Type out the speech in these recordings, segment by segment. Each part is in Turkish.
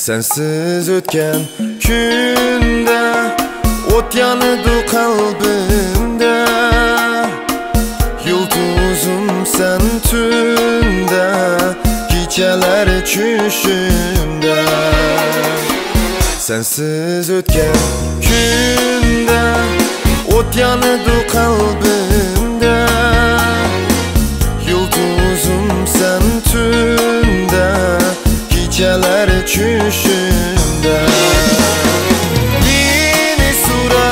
Sensiz ötken günde ot yanıdı kalbimde. Yıldızım sen tünde, geceler çüşümde. Sensiz ötken günde ot yanıdı kalbimde. Yıldızım sen tünde, geceler çüşümde. Beni sura,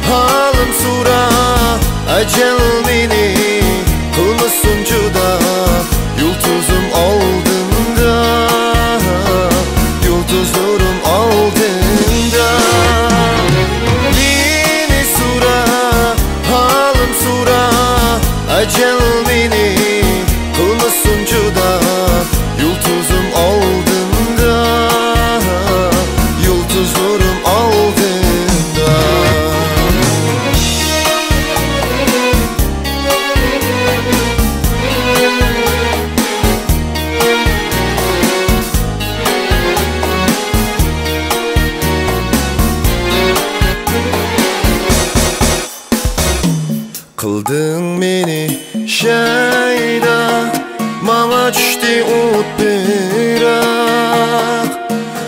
halim sura, acel beni kılmışsın cüda. Yıldızım aldığında, yıldızlarım aldığında. Beni sura, halim sura, acel beni kılmışsın cüda. Yıldızım aldığında, yıldızlarım aldığında. Kıldın beni şeyda, mama düştü ot bırak.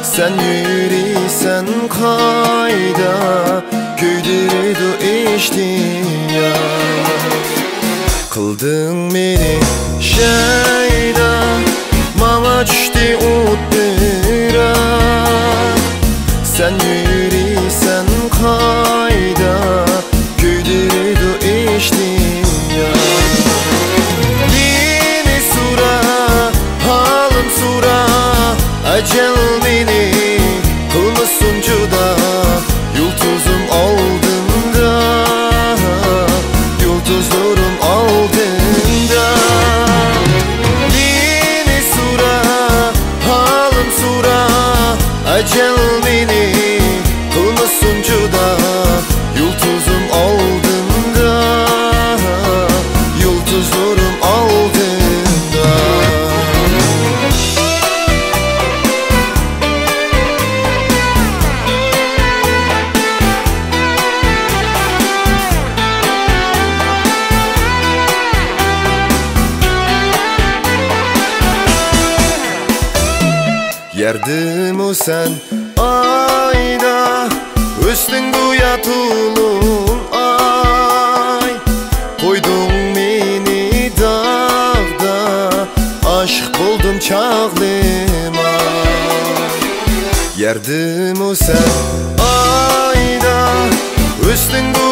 Sen yürüysen kayda, köydürüdü iştiyak. Kıldın beni şeyda, mama düştü ot bırak. Sen yürüysen kayda, köydürüdü iştiyak. Beni sura, halim sura, acel beni kılmışsın cüda. Yıldızım aldığında, yıldızlarım aldığında. Beni sura, halim sura, acel beni kılmışsın cüda. Yıldızım aldığında, yıldızlarım aldığında. Yerdim o sen ayda, üstünde yatılın ay. Koydun beni dağda, aşık buldum çağlıma. Yerdim o sen ayda, üstünde